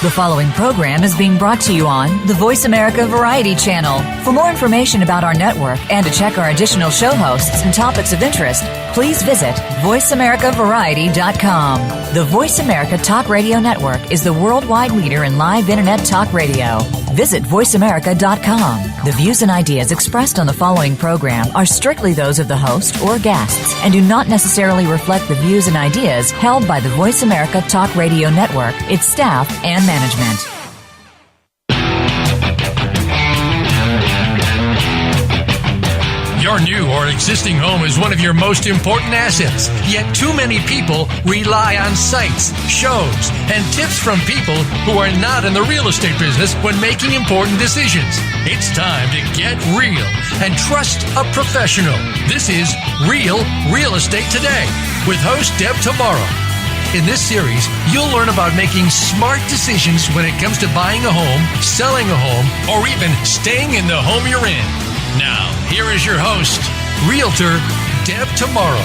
The following program is being brought to you on the Voice America Variety Channel. For more information about our network and to check our additional show hosts and topics of interest, please visit voiceamericavariety.com. The Voice America Talk Radio Network is the worldwide leader in live Internet talk radio. Visit voiceamerica.com. The views and ideas expressed on the following program are strictly those of the host or guests and do not necessarily reflect the views and ideas held by the Voice America Talk Radio Network, its staff, and management. Your new or existing home is one of your most important assets, yet too many people rely on sites, shows, and tips from people who are not in the real estate business when making important decisions. It's time to get real and trust a professional. This is Real Estate Today with host Deb Tomaro. In this series, you'll learn about making smart decisions when it comes to buying a home, selling a home, or even staying in the home you're in. Now, here is your host, Realtor Deb Tomaro.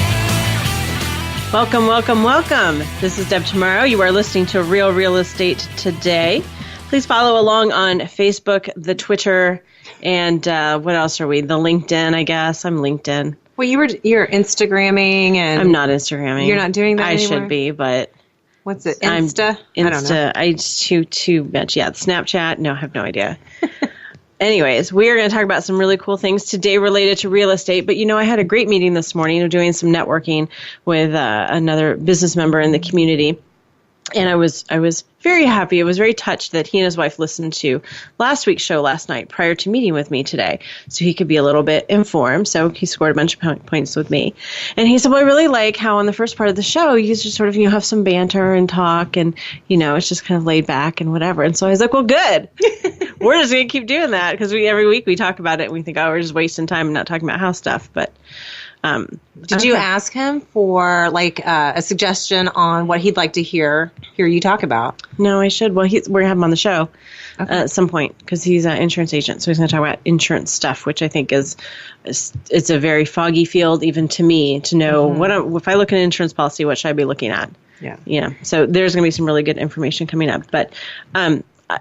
Welcome, welcome, welcome. This is Deb Tomaro. You are listening to Real Estate Today. Please follow along on Facebook, the Twitter, and what else are we? The LinkedIn, I guess. I'm LinkedIn. Well, you're Instagramming and I'm not Instagramming. You're not doing that anymore? I should be, but what's it? Insta? I don't know. I too much. Yeah, Snapchat. No, I have no idea. Anyways, we are going to talk about some really cool things today related to real estate. But, I had a great meeting this morning of doing some networking with another business member in the community. And I was very happy. I was very touched that he and his wife listened to last week's show last night prior to meeting with me today, so he could be a little bit informed. So he scored a bunch of points with me. And he said, well, I really like how on the first part of the show, you just sort of, have some banter and talk and, it's just kind of laid back and whatever. And so I was like, well, good. We're just going to keep doing that because every week we talk about it and we think, oh, we're just wasting time and not talking about house stuff. But did you ask him for a suggestion on what he'd like to hear you talk about? No, I should. Well, we're going to have him on the show at some point because he's an insurance agent. So he's going to talk about insurance stuff, which I think it's a very foggy field even to me to know if I look at an insurance policy, what should I be looking at? Yeah. So there's going to be some really good information coming up. But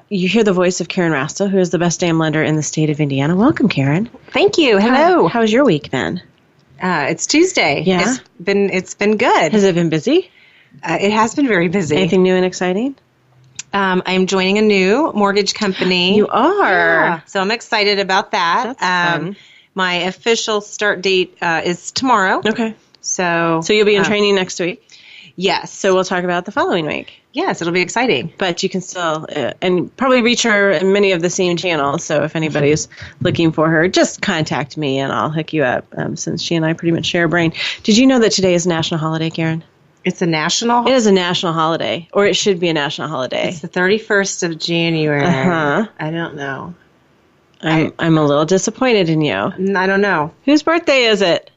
you hear the voice of Karen Rasta, who is the best damn lender in the state of Indiana. Welcome, Karen. Thank you. Hello. How's your week been? It's Tuesday. Yeah. It's been good. Has it been busy? It has been very busy. Anything new and exciting? I'm joining a new mortgage company. You are? Yeah. So I'm excited about that. That's fun. My official start date is tomorrow. Okay. So you'll be in training next week? Yes. So we'll talk about the following week. Yes, it'll be exciting. But you can still, and probably reach her in many of the same channels. So if anybody's looking for her, just contact me and I'll hook you up since she and I pretty much share a brain. Did you know that today is a national holiday, Karen? It's a national? It is a national holiday, or it should be a national holiday. It's the 31st of January. Uh-huh. I don't know. I'm a little disappointed in you. I don't know. Whose birthday is it?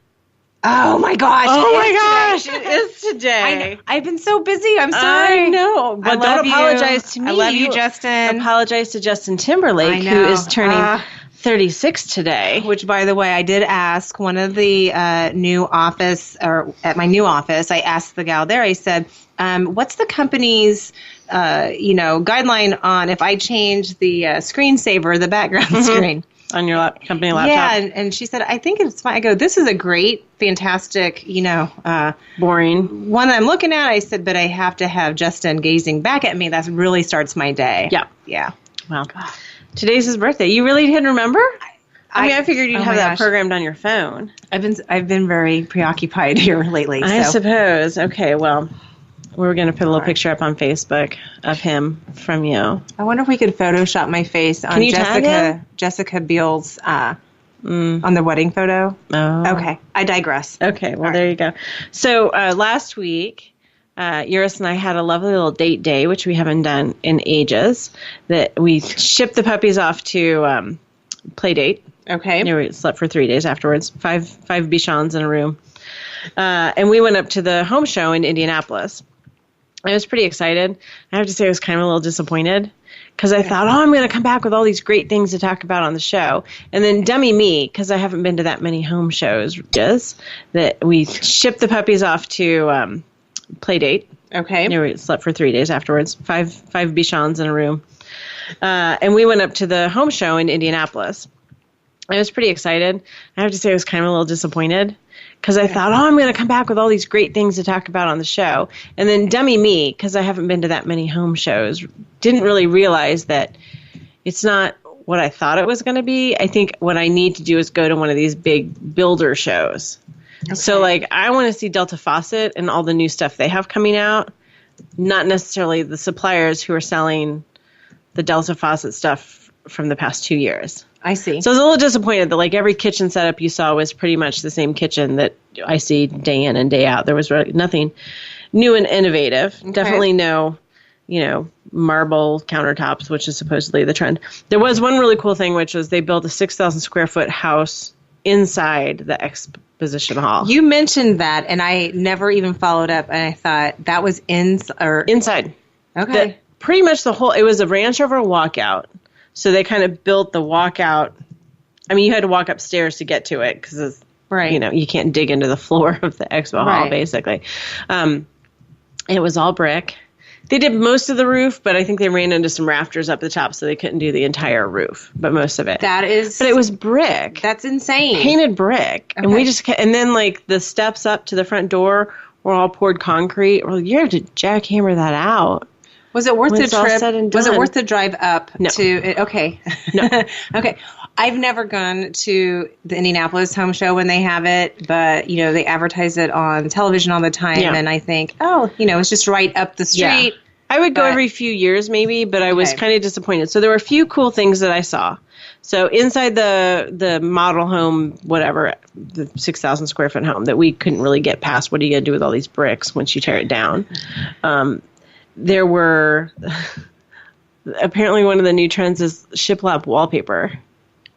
Oh my gosh! It is today. I've been so busy. I'm sorry. I know, but don't apologize to me. I love you, Justin. Apologize to Justin Timberlake, who is turning 36 today. Which, by the way, I did ask one of the new office, or at my new office, I asked the gal there. I said, "What's the company's guideline on if I change the screensaver, the background screen?" On your company laptop? Yeah, and she said, I think it's fine. I go, this is a great, fantastic, boring one that I'm looking at. I said, but I have to have Justin gazing back at me. That really starts my day. Yeah. Well, today's his birthday. You really didn't remember? I figured you'd have that programmed on your phone. I've been very preoccupied here lately. I suppose. Okay, well, we're going to put a little picture up on Facebook of him from you. I wonder if we could Photoshop my face on Jessica Biel's on the wedding photo. Oh. Okay, I digress. Okay, well, there you go. So last week, Eurus and I had a lovely little date day, which we haven't done in ages, that we shipped the puppies off to play date. Okay. We slept for 3 days afterwards, five Bichons in a room. And we went up to the home show in Indianapolis. I was pretty excited. I have to say I was kind of a little disappointed because I thought, I'm going to come back with all these great things to talk about on the show. And then dummy me, because I haven't been to that many home shows, that we shipped the puppies off to Playdate Okay. You know, we slept for 3 days afterwards. Five Bichons in a room. And we went up to the home show in Indianapolis. I was pretty excited. I have to say I was kind of a little disappointed because I thought, I'm going to come back with all these great things to talk about on the show. And then dummy me, because I haven't been to that many home shows, didn't really realize that it's not what I thought it was going to be. I think what I need to do is go to one of these big builder shows. Okay. So, like, I want to see Delta Faucet and all the new stuff they have coming out, not necessarily the suppliers who are selling the Delta Faucet stuff from the past 2 years. I see. So I was a little disappointed that like every kitchen setup you saw was pretty much the same kitchen that I see day in and day out. There was really nothing new and innovative. Okay. Definitely no, marble countertops, which is supposedly the trend. There was one really cool thing, which was they built a 6,000 square foot house inside the exposition hall. You mentioned that, and I never even followed up, and I thought that was inside. Okay. Pretty much it was a ranch over a walkout. So they kind of built the walkout. I mean, you had to walk upstairs to get to it because, you can't dig into the floor of the expo hall, basically. It was all brick. They did most of the roof, but I think they ran into some rafters up the top, so they couldn't do the entire roof, but most of it. But it was brick. That's insane. Painted brick. Okay. And then like the steps up to the front door were all poured concrete. Well, you have to jackhammer that out. Was it worth the trip? Was it worth the drive up to? Okay. No. Okay. I've never gone to the Indianapolis Home Show when they have it, but they advertise it on television all the time, and I think, it's just right up the street. Yeah. I would go every few years, maybe, but I was kind of disappointed. So there were a few cool things that I saw. So inside the model home, whatever, the 6,000 square foot home that we couldn't really get past. What are you going to do with all these bricks once you tear it down? There were, apparently one of the new trends is shiplap wallpaper.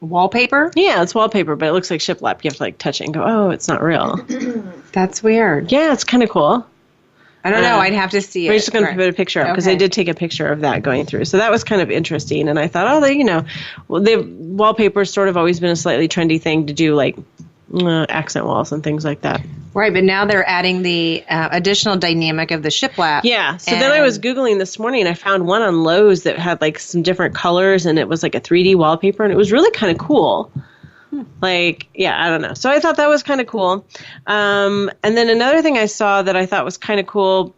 Wallpaper? Yeah, it's wallpaper, but it looks like shiplap. You have to like touch it and go, oh, it's not real. That's weird. Yeah, it's kind of cool. I don't know. I'd have to see it. We're just going to put a picture up because I did take a picture of that going through. So that was kind of interesting. And I thought, the wallpaper's sort of always been a slightly trendy thing to do, like accent walls and things like that. Right, but now they're adding the additional dynamic of the shiplap. Yeah, so then I was Googling this morning. I found one on Lowe's that had like some different colors, and it was like a 3D wallpaper, and it was really kind of cool. Like, I don't know. So I thought that was kind of cool. And then another thing I saw that I thought was kind of cool,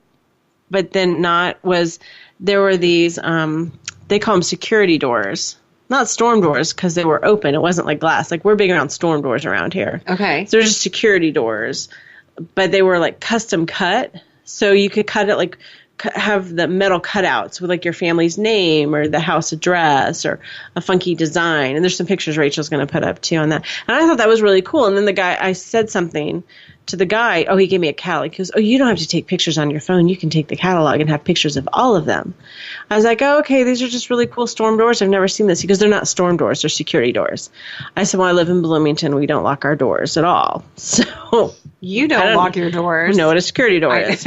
but then not, was there were these, they call them security doors. Not storm doors because they were open. It wasn't like glass. Like we're big around storm doors around here. Okay. So they're just security doors, but they were like custom cut. So you could cut it like have the metal cutouts with like your family's name or the house address or a funky design. And there's some pictures Rachel's going to put up too on that. And I thought that was really cool. And then I said something to the guy. Oh, he gave me a catalog. He goes, oh, you don't have to take pictures on your phone. You can take the catalog and have pictures of all of them. I was like, oh, okay, these are just really cool storm doors. I've never seen this. He goes, they're not storm doors. They're security doors. I said, well, I live in Bloomington. We don't lock our doors at all. So you don't lock your doors. Know what a security door is.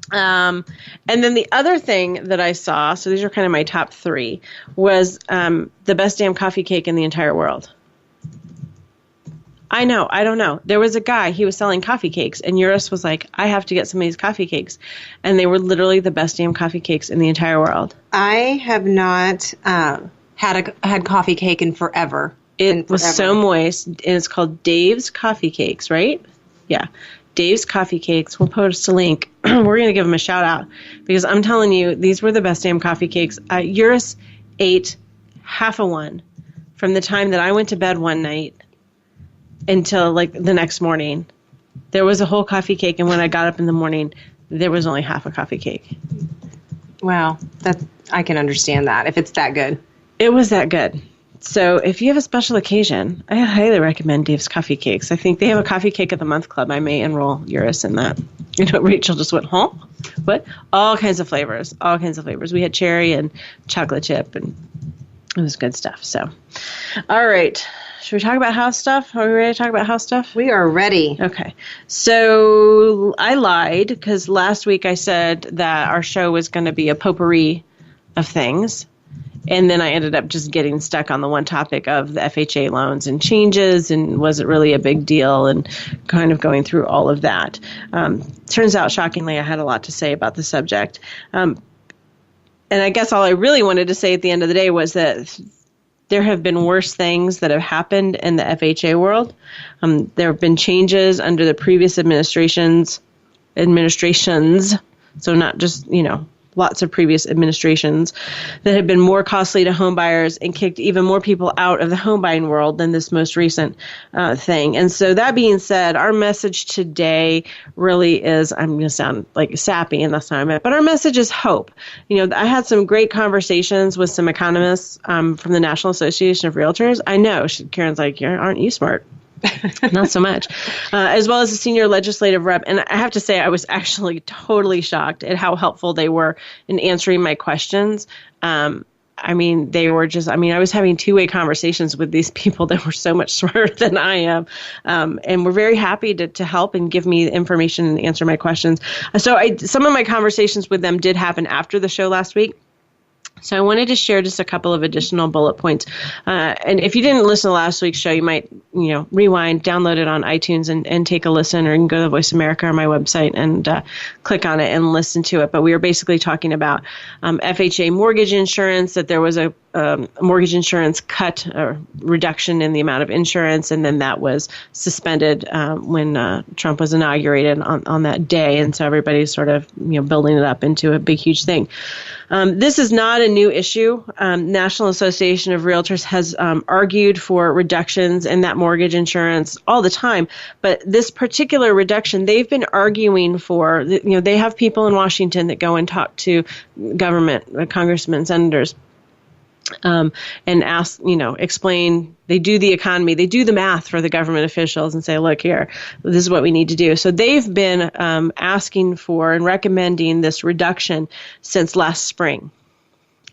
And then the other thing that I saw, so these are kind of my top three, was the best damn coffee cake in the entire world. I know. I don't know. There was a guy, he was selling coffee cakes, and Eurus was like, I have to get some of these coffee cakes. And they were literally the best damn coffee cakes in the entire world. I have not had coffee cake in forever. It was so moist, and it's called Dave's Coffee Cakes, right? Yeah. Dave's Coffee Cakes. We'll post a link. We're going to give them a shout out because I'm telling you, these were the best damn coffee cakes. Eurus ate half a one from the time that I went to bed one night until like the next morning. There was a whole coffee cake, and when I got up in the morning, there was only half a coffee cake. Wow, I can understand that if it's that good. It was that good. So if you have a special occasion, I highly recommend Dave's Coffee Cakes. I think they have a Coffee Cake of the Month club. I may enroll Eurus in that. Rachel just went, huh? What? All kinds of flavors. All kinds of flavors. We had cherry and chocolate chip, and it was good stuff. So, all right. Should we talk about house stuff? Are we ready to talk about house stuff? We are ready. Okay. So I lied because last week I said that our show was going to be a potpourri of things. And then I ended up just getting stuck on the one topic of the FHA loans and changes, and was it really a big deal, and kind of going through all of that. Turns out, shockingly, I had a lot to say about the subject. And I guess all I really wanted to say at the end of the day was that there have been worse things that have happened in the FHA world. There have been changes under the previous administrations, so not just, lots of previous administrations that have been more costly to home buyers and kicked even more people out of the home buying world than this most recent thing. And so that being said, our message today really is, I'm going to sound like sappy, and that's not what I meant, but our message is hope. I had some great conversations with some economists from the National Association of Realtors. I know, Karen's like, aren't you smart? Not so much. As well as a senior legislative rep. And I have to say, I was actually totally shocked at how helpful they were in answering my questions. They were just, I was having two-way conversations with these people that were so much smarter than I am. And were very happy to help and give me information and answer my questions. So some of my conversations with them did happen after the show last week. So I wanted to share just a couple of additional bullet points. And if you didn't listen to last week's show, you might, rewind, download it on iTunes and take a listen, or you can go to Voice America or my website and click on it and listen to it. But we were basically talking about FHA mortgage insurance, that there was a mortgage insurance cut or reduction in the amount of insurance, and then that was suspended when Trump was inaugurated on that day. And so everybody's sort of building it up into a big, huge thing. This is not a new issue. National Association of Realtors has argued for reductions in that mortgage insurance all the time. But this particular reduction, they've been arguing for, they have people in Washington that go and talk to government, congressmen, senators, and ask, explain, they do the economy, they do the math for the government officials and say, look here, this is what we need to do. So they've been asking for and recommending this reduction since last spring.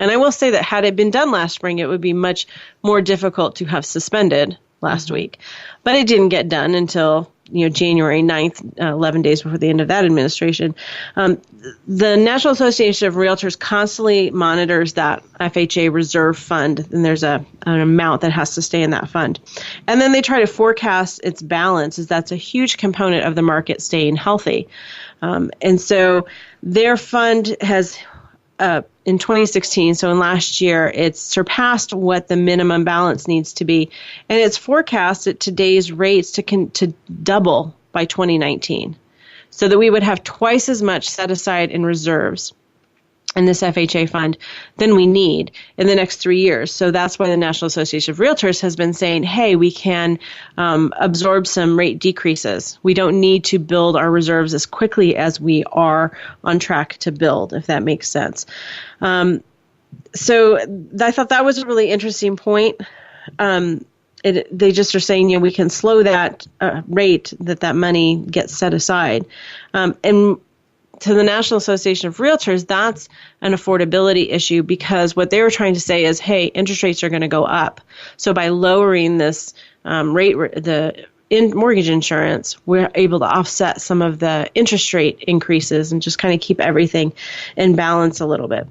And I will say that had it been done last spring, it would be much more difficult to have suspended last week. But it didn't get done until January 9th, 11 days before the end of that administration. The National Association of Realtors constantly monitors that FHA reserve fund, and there's an amount that has to stay in that fund. And then they try to forecast its balance, as that's a huge component of the market staying healthy. And so their fund has, in 2016, so in last year, it's surpassed what the minimum balance needs to be, and it's forecast at today's rates to double by 2019, so that we would have twice as much set aside in reserves in this FHA fund than we need in the next 3 years. So that's why the National Association of Realtors has been saying, hey, we can absorb some rate decreases. We don't need to build our reserves as quickly as we are on track to build, if that makes sense. So I thought that was a really interesting point. They just are saying, we can slow that rate that money gets set aside. And to the National Association of Realtors, that's an affordability issue, because what they were trying to say is, hey, interest rates are going to go up. So by lowering this rate, in mortgage insurance, we're able to offset some of the interest rate increases and just kind of keep everything in balance a little bit.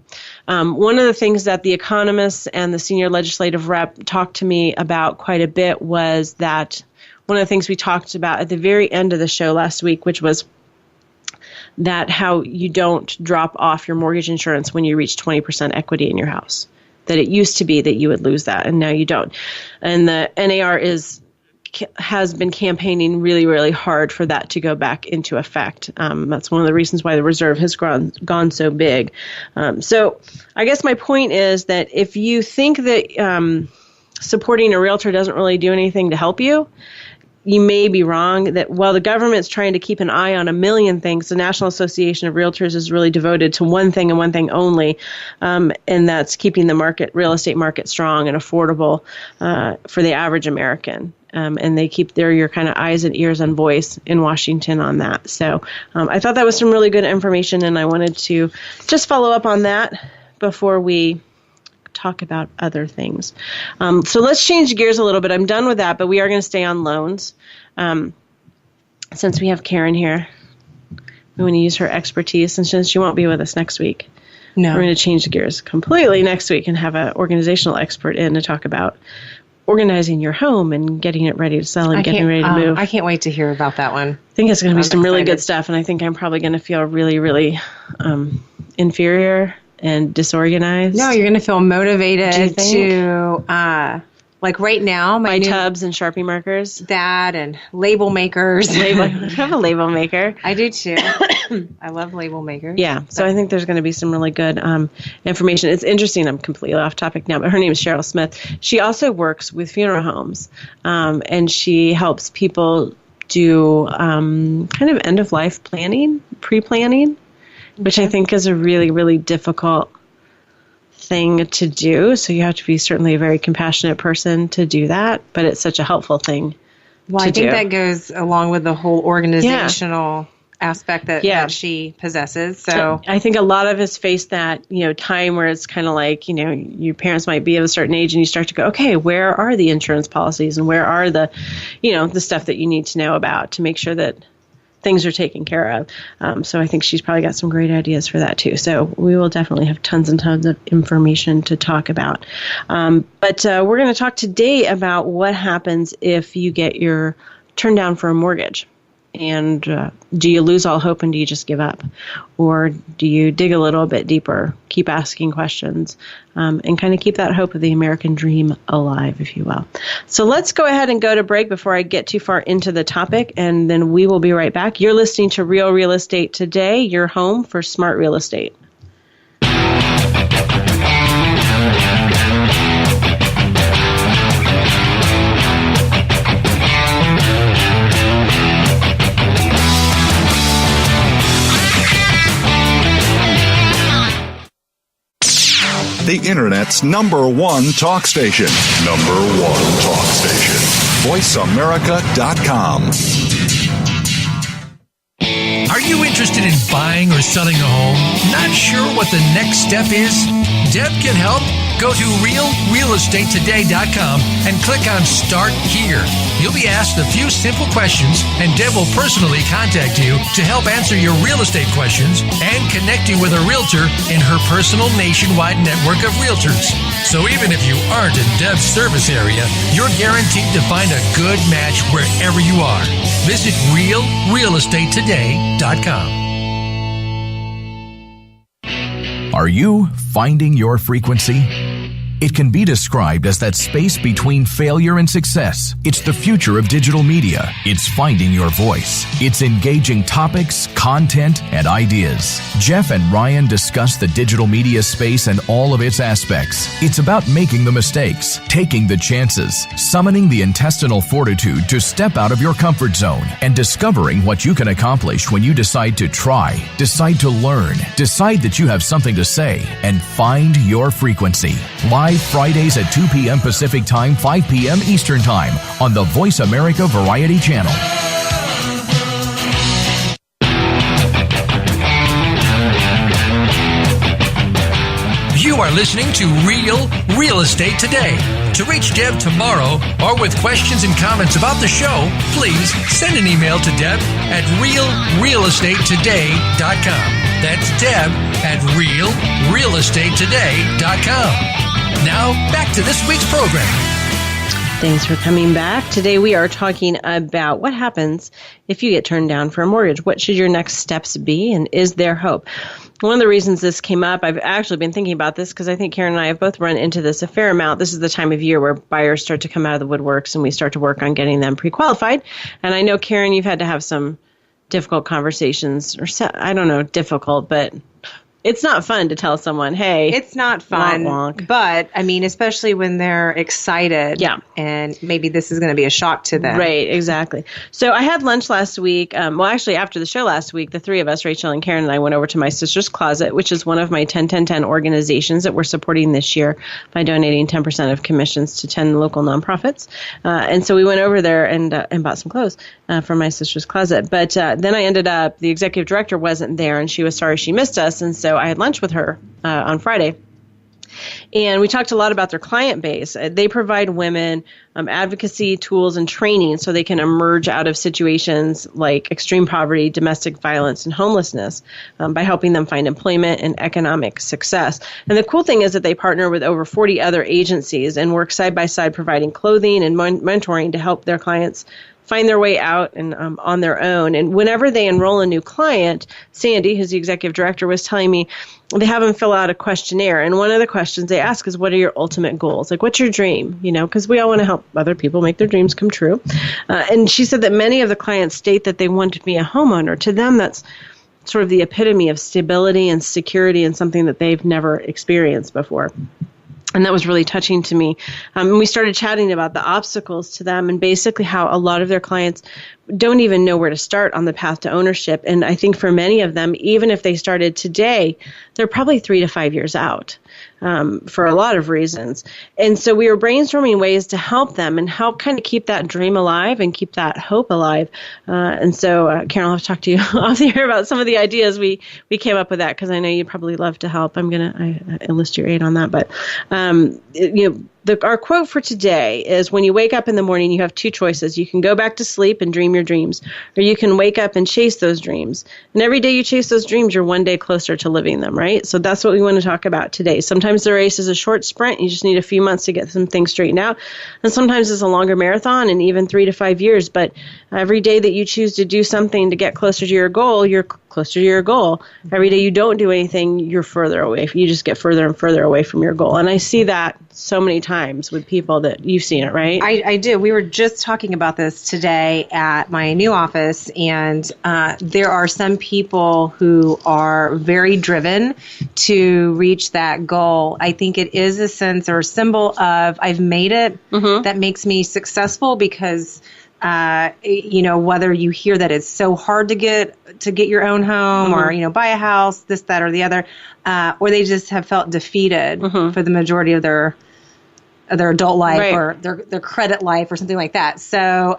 One of the things that the economists and the senior legislative rep talked to me about quite a bit was that one of the things we talked about at the very end of the show last week, which was that how you don't drop off your mortgage insurance when you reach 20% equity in your house. That it used to be that you would lose that, and now you don't. And the NAR has been campaigning really, really hard for that to go back into effect. That's one of the reasons why the reserve has gone so big. So I guess my point is that if you think that supporting a realtor doesn't really do anything to help you, you may be wrong. That while the government's trying to keep an eye on a million things, the National Association of Realtors is really devoted to one thing and one thing only, and that's keeping the real estate market strong and affordable for the average American. And they keep your kind of eyes and ears and voice in Washington on that. So I thought that was some really good information, and I wanted to just follow up on that before we talk about other things. So let's change gears a little bit. I'm done with that, but we are going to stay on loans. Since we have Karen here, we want to use her expertise, and since she won't be with us next week, No. We're going to change the gears completely next week and have an organizational expert in to talk about organizing your home and getting it ready to sell and getting ready to move. I can't wait to hear about that one. I think it's going to be some really excited. good stuff, and I think I'm probably going to feel really, really inferior and disorganized. No, you're going to feel Do you motivated think? to, like right now, Buy tubs and Sharpie markers. dad and label makers. I have a label maker. I do too. I love label makers. Yeah, so I think there's going to be some really good information. It's interesting. I'm completely off topic now, but her name is Cheryl Smith. She also works with funeral homes, and she helps people do kind of end-of-life planning, pre-planning, which I think is a really, really difficult thing to do. So you have to be certainly a very compassionate person to do that, but it's such a helpful thing Well, to I think do. that goes along with the whole organizational aspect that she possesses. So I think a lot of us face that, time where it's kind of like, your parents might be of a certain age and you start to go, okay, where are the insurance policies and where are the, the stuff that you need to know about to make sure that things are taken care of. So I think she's probably got some great ideas for that too. So we will definitely have tons and tons of information to talk about. But we're going to talk today about what happens if you get your turned down for a mortgage. And do you lose all hope and do you just give up? Or do you dig a little bit deeper, keep asking questions, and kind of keep that hope of the American dream alive, if you will? So let's go ahead and go to break before I get too far into the topic, and then we will be right back. You're listening to Real Real Estate Today, your home for smart real estate. The Internet's #1 talk station. #1 talk station. VoiceAmerica.com. Are you interested in buying or selling a home? Not sure what the next step is? Deb can help. Go to realrealestatetoday.com and click on Start Here. You'll be asked a few simple questions, and Deb will personally contact you to help answer your real estate questions and connect you with a realtor in her personal nationwide network of realtors. So even if you aren't in Deb's service area, you're guaranteed to find a good match wherever you are. Visit realrealestatetoday.com. Are you finding your frequency? It can be described as that space between failure and success. It's the future of digital media. It's finding your voice. It's engaging topics, content, and ideas. Jeff and Ryan discuss the digital media space and all of its aspects. It's about making the mistakes, taking the chances, summoning the intestinal fortitude to step out of your comfort zone, and discovering what you can accomplish when you decide to try, decide to learn, decide that you have something to say, and find your frequency. Live Fridays at 2 p.m. Pacific Time, 5 p.m. Eastern Time on the Voice America Variety Channel. You are listening to Real Real Estate Today. To reach Deb tomorrow or with questions and comments about the show, please send an email to Deb at realrealestatetoday.com. That's Deb at realrealestatetoday.com. Now, back to this week's program. Thanks for coming back. Today we are talking about what happens if you get turned down for a mortgage. What should your next steps be, and is there hope? One of the reasons this came up, I've actually been thinking about this because I think Karen and I have both run into this a fair amount. This is the time of year where buyers start to come out of the woodworks and we start to work on getting them pre-qualified. And I know, Karen, you've had to have some difficult conversations, or I don't know, difficult, but it's not fun to tell someone, hey. It's not fun, wonk, wonk. But I mean, especially when they're excited. Yeah. And maybe this is going to be a shock to them. Right, exactly. So I had lunch last week. Actually, after the show last week, the three of us, Rachel and Karen and I, went over to My Sister's Closet, which is one of my 10-10-10 organizations that we're supporting this year by donating 10% of commissions to 10 local nonprofits. And so we went over there and bought some clothes from My Sister's Closet. But then I ended up, the executive director wasn't there, and she was sorry she missed us. And so I had lunch with her on Friday. And we talked a lot about their client base. They provide women advocacy tools and training so they can emerge out of situations like extreme poverty, domestic violence, and homelessness by helping them find employment and economic success. And the cool thing is that they partner with over 40 other agencies and work side by side providing clothing and mentoring to help their clients find their way out and on their own. And whenever they enroll a new client, Sandy, who's the executive director, was telling me they have them fill out a questionnaire. And one of the questions they ask is, what are your ultimate goals? Like, what's your dream? Because we all want to help other people make their dreams come true. And she said that many of the clients state that they want to be a homeowner. To them, that's sort of the epitome of stability and security and something that they've never experienced before. And that was really touching to me. We started chatting about the obstacles to them and basically how a lot of their clients don't even know where to start on the path to ownership. And I think for many of them, even if they started today, they're probably 3 to 5 years out for a lot of reasons. And so we were brainstorming ways to help them and help kind of keep that dream alive and keep that hope alive. And so, Karen, I'll have to talk to you off the air about some of the ideas we came up with that, because I know you'd probably love to help. I'm going to enlist your aid on that. But, our quote for today is, when you wake up in the morning, you have two choices. You can go back to sleep and dream your dreams, or you can wake up and chase those dreams. And every day you chase those dreams, you're one day closer to living them, right? So that's what we want to talk about today. Sometimes the race is a short sprint. You just need a few months to get some things straightened out. And sometimes it's a longer marathon, and even 3 to 5 years. But every day that you choose to do something to get closer to your goal, you're closer to your goal. Every day you don't do anything, you're further away. You just get further and further away from your goal. And I see that so many times with people that you've seen it, right? I do. We were just talking about this today at my new office, and there are some people who are very driven to reach that goal. I think it is a sense or a symbol of, I've made it, that makes me successful, because whether you hear that it's so hard to get your own home, or, buy a house, this, that, or the other, or they just have felt defeated for the majority of their adult life, right, or their credit life, or something like that. So,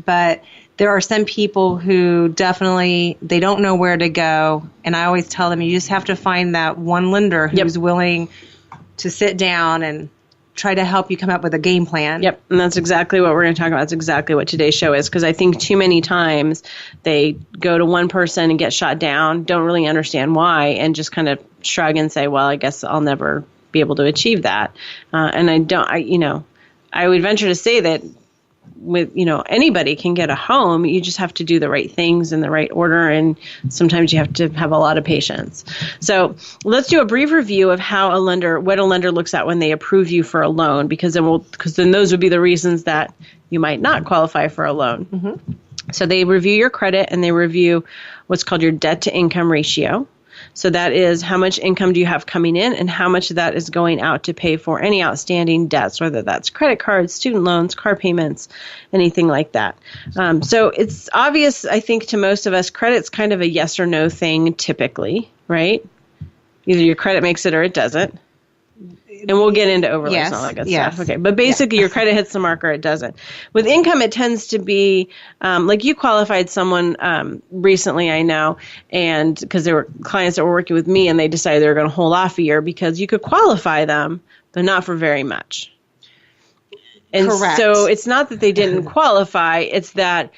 but there are some people who definitely, they don't know where to go. And I always tell them, you just have to find that one lender who's willing to sit down and try to help you come up with a game plan. Yep. And that's exactly what we're going to talk about. That's exactly what today's show is, because I think too many times they go to one person and get shot down, don't really understand why, and just kind of shrug and say, well, I guess I'll never be able to achieve that. And I would venture to say that with, anybody can get a home. You just have to do the right things in the right order. And sometimes you have to have a lot of patience. So let's do a brief review of what a lender looks at when they approve you for a loan, because then those would be the reasons that you might not qualify for a loan. So they review your credit, and they review what's called your debt to income ratio. So that is, how much income do you have coming in and how much of that is going out to pay for any outstanding debts, whether that's credit cards, student loans, car payments, anything like that. So it's obvious, I think, to most of us, credit's kind of a yes or no thing typically, right? Either your credit makes it or it doesn't. And we'll get into overlays and all that good stuff. Okay, but basically your credit hits the mark or it doesn't. With income, it tends to be, like you qualified someone recently, I know, and because there were clients that were working with me and they decided they were going to hold off a year because you could qualify them, but not for very much. And correct. So it's not that they didn't qualify, it's that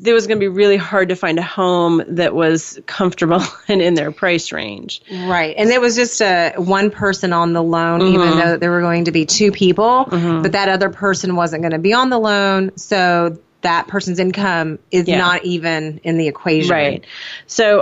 it was going to be really hard to find a home that was comfortable and in their price range. Right. And it was just one person on the loan, even though there were going to be two people, but that other person wasn't going to be on the loan. So that person's income is not even in the equation. Right. So,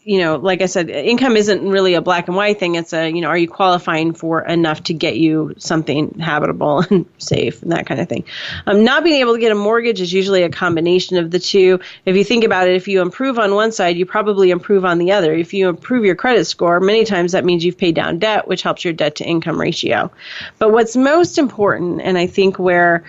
like I said, income isn't really a black and white thing. It's are you qualifying for enough to get you something habitable and safe and that kind of thing. Not being able to get a mortgage is usually a combination of the two. If you think about it, if you improve on one side, you probably improve on the other. If you improve your credit score, many times that means you've paid down debt, which helps your debt to income ratio. But what's most important, and I think where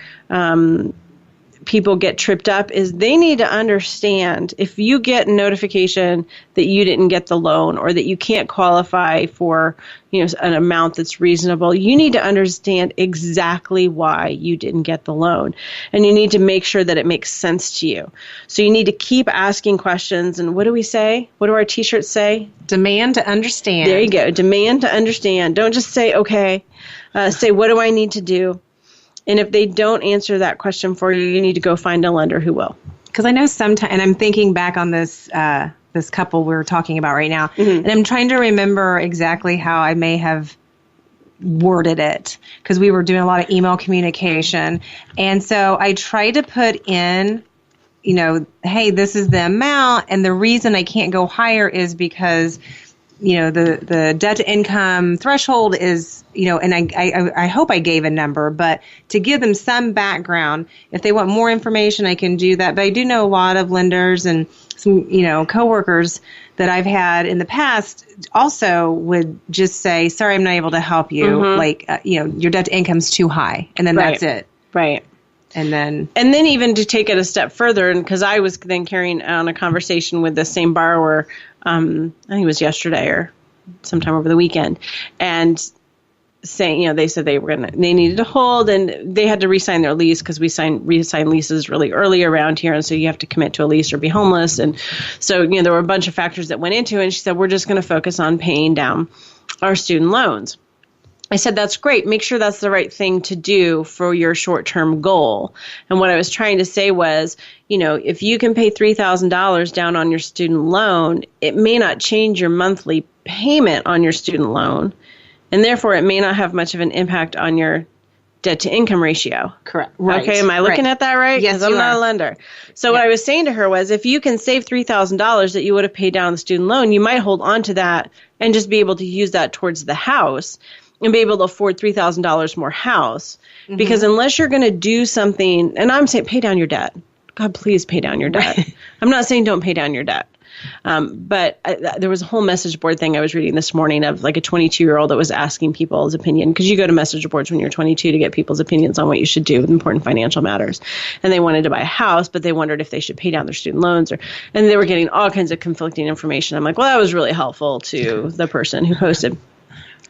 people get tripped up is they need to understand if you get a notification that you didn't get the loan or that you can't qualify for, an amount that's reasonable, you need to understand exactly why you didn't get the loan. And you need to make sure that it makes sense to you. So you need to keep asking questions. And what do we say? What do our t-shirts say? Demand to understand. There you go. Demand to understand. Don't just say, okay. Say, what do I need to do? And if they don't answer that question for you, you need to go find a lender who will. Because I know sometimes, and I'm thinking back on this this couple we're talking about right now, and I'm trying to remember exactly how I may have worded it, because we were doing a lot of email communication. And so I tried to put in, hey, this is the amount, and the reason I can't go higher is because the debt to income threshold is, and I hope I gave a number, but to give them some background, if they want more information, I can do that. But I do know a lot of lenders and some, coworkers that I've had in the past also would just say, sorry, I'm not able to help you. Your debt to income's too high. And then that's it. Right. And then even to take it a step further, and because I was then carrying on a conversation with the same borrower, I think it was yesterday or sometime over the weekend, and saying, they said they needed to hold, and they had to re-sign their lease because we resign leases really early around here, and so you have to commit to a lease or be homeless, and so there were a bunch of factors that went into it. And she said, we're just going to focus on paying down our student loans. I said, that's great. Make sure that's the right thing to do for your short-term goal. And what I was trying to say was, if you can pay $3,000 down on your student loan, it may not change your monthly payment on your student loan. And therefore, it may not have much of an impact on your debt-to-income ratio. Correct. Right. Okay, am I looking at that right? Yes, I'm not a lender. So what I was saying to her was, if you can save $3,000 that you would have paid down the student loan, you might hold on to that and just be able to use that towards the house and be able to afford $3,000 more house. Because unless you're going to do something, and I'm saying pay down your debt. God, please pay down your debt. Right. I'm not saying don't pay down your debt. But there was a whole message board thing I was reading this morning of like a 22-year-old that was asking people's opinion, because you go to message boards when you're 22 to get people's opinions on what you should do with important financial matters. And they wanted to buy a house, but they wondered if they should pay down their student loans, and they were getting all kinds of conflicting information. I'm like, well, that was really helpful to the person who posted.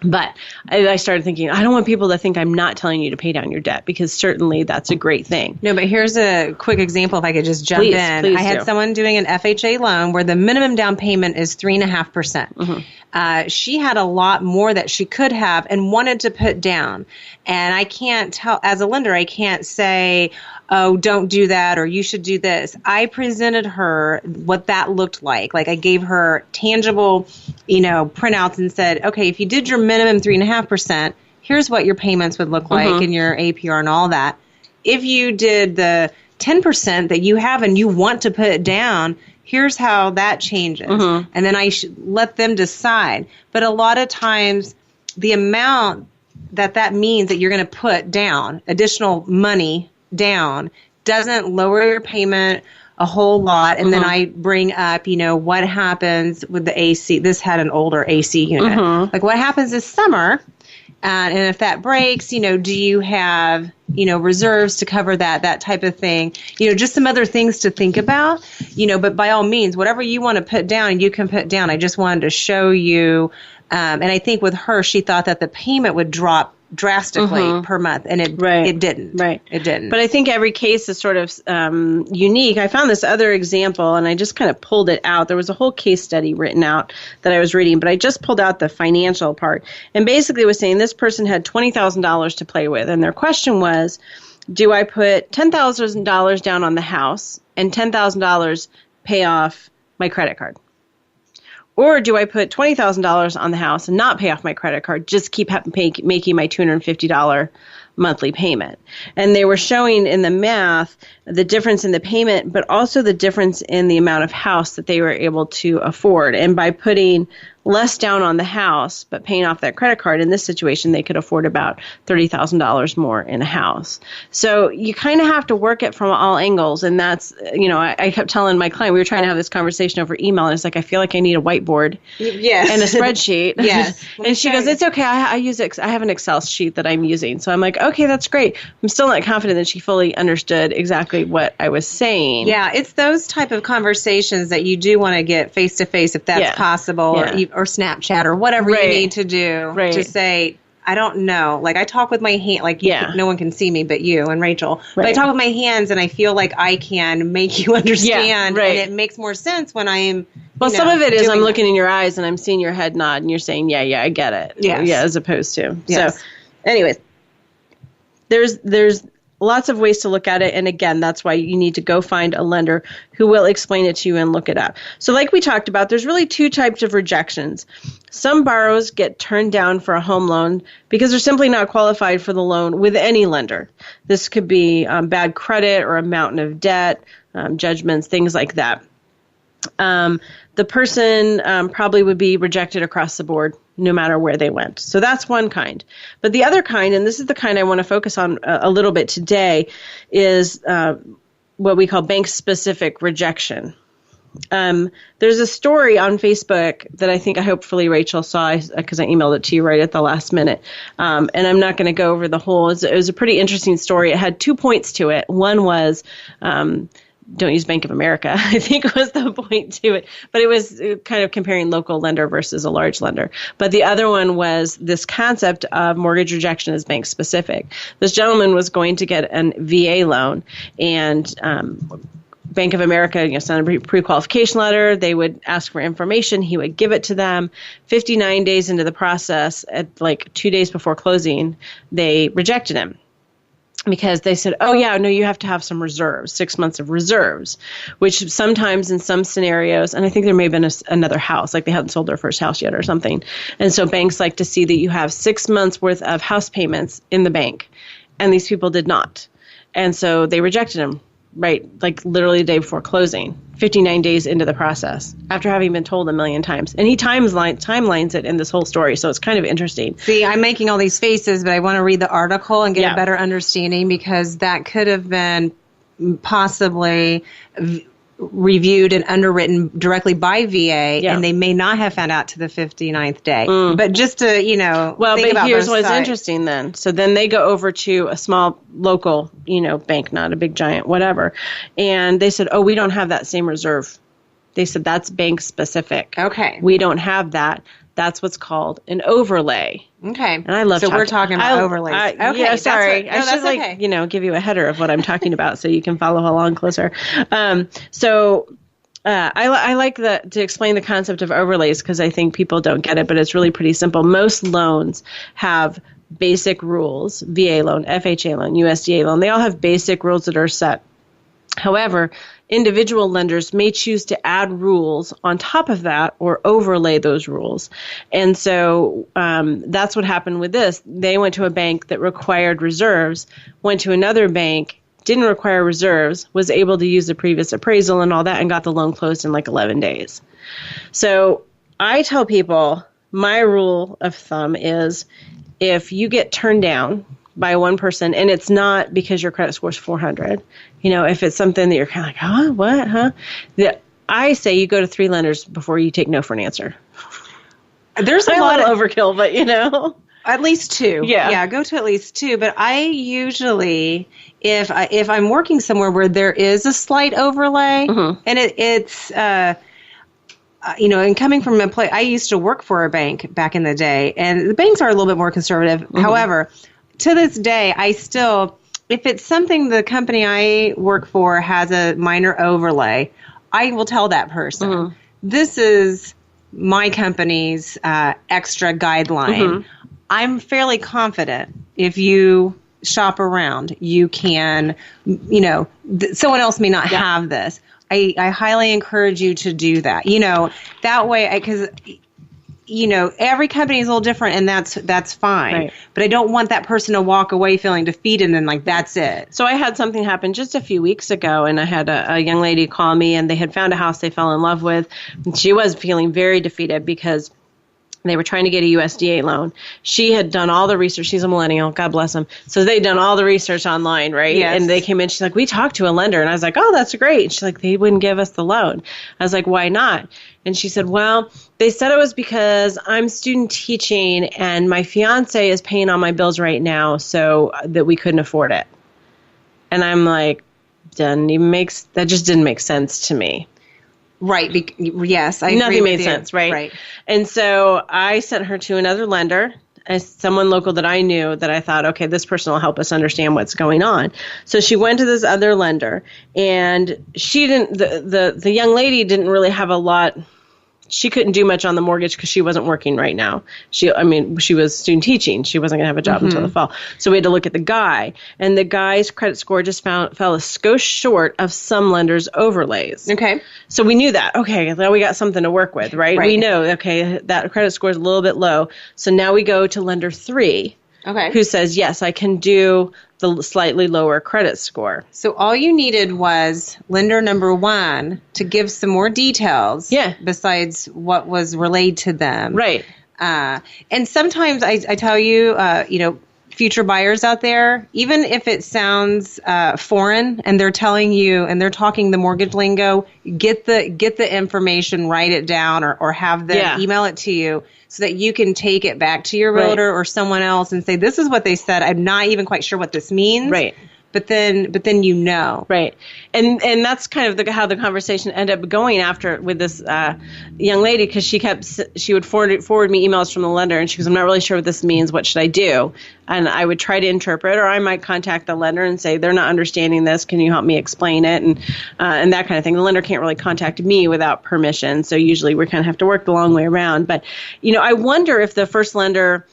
But I started thinking, I don't want people to think I'm not telling you to pay down your debt, because certainly that's a great thing. No, but here's a quick example if I could just jump in. I had someone doing an FHA loan where the minimum down payment is 3.5%. She had a lot more that she could have and wanted to put down. And I can't tell, as a lender, I can't say, oh, don't do that, or you should do this. I presented her what that looked like. Like I gave her tangible, printouts and said, okay, if you did your minimum 3.5%, here's what your payments would look like and your APR and all that. If you did the 10% that you have and you want to put it down, here's how that changes. And then I should let them decide. But a lot of times the amount that means that you're going to put down, additional money down, doesn't lower your payment a whole lot. And then I bring up, what happens with the AC. This had an older AC unit. Like what happens this summer? And if that breaks, do you have, reserves to cover that type of thing? Just some other things to think about, but by all means, whatever you want to put down, you can put down. I just wanted to show you. And I think with her, she thought that the payment would drop drastically per month, and it didn't. Right. It didn't. But I think every case is sort of unique. I found this other example, and I just kind of pulled it out. There was a whole case study written out that I was reading, but I just pulled out the financial part. And basically it was saying this person had $20,000 to play with, and their question was, do I put $10,000 down on the house and $10,000 pay off my credit card? Or do I put $20,000 on the house and not pay off my credit card, just keep making my $250 monthly payment? And they were showing in the math the difference in the payment, but also the difference in the amount of house that they were able to afford. And by putting less down on the house, but paying off that credit card. In this situation, they could afford about $30,000 more in a house. So you kind of have to work it from all angles. And that's, I kept telling my client, we were trying to have this conversation over email, and it's like, I feel like I need a whiteboard and a spreadsheet. Yes. And she goes, it's okay. I have an Excel sheet that I'm using. So I'm like, okay, that's great. I'm still not confident that she fully understood exactly what I was saying. Yeah, it's those type of conversations that you do want to get face to face if that's possible, or Snapchat or whatever you need to do to say, I don't know. Like I talk with my hand, like no one can see me but you and Rachel. But I talk with my hands, and I feel like I can make you understand, and it makes more sense when I am. Well, some of it is I'm looking in your eyes and I'm seeing your head nod, and you're saying, yeah, I get it. Yeah, as opposed to. Yes. So, anyways, there's lots of ways to look at it. And again, that's why you need to go find a lender who will explain it to you and look it up. So like we talked about, there's really two types of rejections. Some borrowers get turned down for a home loan because they're simply not qualified for the loan with any lender. This could be bad credit or a mountain of debt, judgments, things like that. The person probably would be rejected across the board no matter where they went. So that's one kind. But the other kind, and this is the kind I want to focus on a little bit today, is what we call bank-specific rejection. There's a story on Facebook that I hopefully Rachel saw because I emailed it to you right at the last minute. And I'm not going to go over the whole. It was a pretty interesting story. It had 2 points to it. One was don't use Bank of America, I think was the point to it. But it was kind of comparing local lender versus a large lender. But the other one was this concept of mortgage rejection as bank specific. This gentleman was going to get an VA loan, and Bank of America sent a pre-qualification letter. They would ask for information. He would give it to them. 59 days into the process, at like 2 days before closing, they rejected him. Because they said, you have to have some reserves, 6 months of reserves, which sometimes in some scenarios, and I think there may have been another house, like they hadn't sold their first house yet or something. And so banks like to see that you have 6 months worth of house payments in the bank. And these people did not. And so they rejected him, right, like literally the day before closing, 59 days into the process, after having been told a million times. And he timelines it in this whole story, so it's kind of interesting. See, I'm making all these faces, but I want to read the article and get a better understanding, because that could have been possibly reviewed and underwritten directly by VA, and they may not have found out to the 59th day. But just to, well, think but about here's what's sides. interesting then. So then they go over to a small local, bank, not a big giant, whatever. And they said, we don't have that same reserve. They said, that's bank specific. Okay. We don't have that. That's what's called an overlay. Okay. And I love we're talking about overlays. Okay. Yeah, sorry. I should give you a header of what I'm talking about so you can follow along closer. I like to explain the concept of overlays, because I think people don't get it, but it's really pretty simple. Most loans have basic rules, VA loan, FHA loan, USDA loan. They all have basic rules that are set. However, individual lenders may choose to add rules on top of that or overlay those rules. And so that's what happened with this. They went to a bank that required reserves, went to another bank, didn't require reserves, was able to use the previous appraisal and all that, and got the loan closed in like 11 days. So I tell people my rule of thumb is if you get turned down by one person, and it's not because your credit score is 400, if it's something that you're kind of like, I say you go to 3 lenders before you take no for an answer. There's a lot of overkill, but at least 2. Yeah, go to at least 2. But I usually, if I'm working somewhere where there is a slight overlay, and it's and coming from a place, I used to work for a bank back in the day, and the banks are a little bit more conservative. However, to this day, I still, if it's something the company I work for has a minor overlay, I will tell that person, this is my company's extra guideline. I'm fairly confident if you shop around, you can, someone else may not have this. I highly encourage you to do that. That way, because every company is a little different, and that's fine. Right. But I don't want that person to walk away feeling defeated and like that's it. So I had something happen just a few weeks ago, and I had a young lady call me, and they had found a house they fell in love with. And she was feeling very defeated because They were trying to get a USDA loan. She had done all the research. She's a millennial. God bless them. So they'd done all the research online, right? Yes. And they came in. She's like, we talked to a lender. And I was like, oh, that's great. And she's like, they wouldn't give us the loan. I was like, why not? And she said, well, they said it was because I'm student teaching and my fiance is paying all my bills right now, so that we couldn't afford it. And I'm like, that just didn't make sense to me. Right. Yes, I agree. Nothing made with you. sense, right? Right. And so I sent her to another lender, someone local that I knew that I thought, okay, this person will help us understand what's going on. So she went to this other lender, and she didn't. The young lady didn't really have a lot. She couldn't do much on the mortgage because she wasn't working right now. She was student teaching. She wasn't going to have a job until the fall. So we had to look at the guy. And the guy's credit score just fell a skosh short of some lenders' overlays. Okay. So we knew that. Okay, now we got something to work with, right? We know, okay, that credit score is a little bit low. So now we go to lender 3. Okay. Who says, yes, I can do the slightly lower credit score. So all you needed was lender number 1 to give some more details. Yeah. Besides what was relayed to them. Right. And sometimes I tell you, future buyers out there, even if it sounds foreign and they're telling you and they're talking the mortgage lingo, get the information, write it down, or have them email it to you so that you can take it back to your realtor or someone else and say, this is what they said. I'm not even quite sure what this means. Right. But then you know. Right. And that's kind of how the conversation ended up going after with this young lady, because she would forward me emails from the lender, and she goes, I'm not really sure what this means. What should I do? And I would try to interpret, or I might contact the lender and say, they're not understanding this. Can you help me explain it? And that kind of thing. The lender can't really contact me without permission. So usually we kind of have to work the long way around. But, I wonder if the first lender,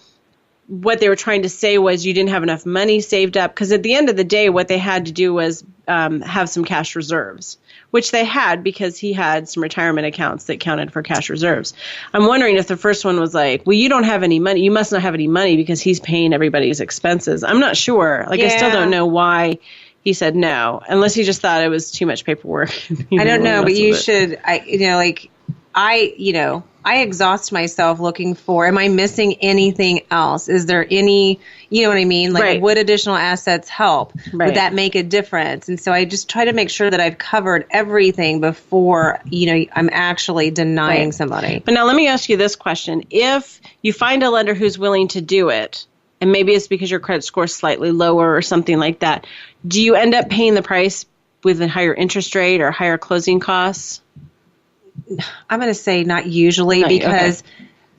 what they were trying to say was you didn't have enough money saved up, because at the end of the day, what they had to do was have some cash reserves, which they had because he had some retirement accounts that counted for cash reserves. I'm wondering if the first one was like, well, you don't have any money. You must not have any money because he's paying everybody's expenses. I'm not sure. I still don't know why he said no, unless he just thought it was too much paperwork. I don't know, but you should, I exhaust myself looking for, am I missing anything else? Is there any, you know what I mean? Would additional assets help? Right. Would that make a difference? And so I just try to make sure that I've covered everything before, I'm actually denying somebody. But now let me ask you this question. If you find a lender who's willing to do it, and maybe it's because your credit score is slightly lower or something like that, do you end up paying the price with a higher interest rate or higher closing costs? I'm going to say not usually, because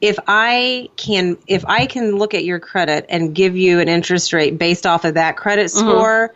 if I can look at your credit and give you an interest rate based off of that credit score,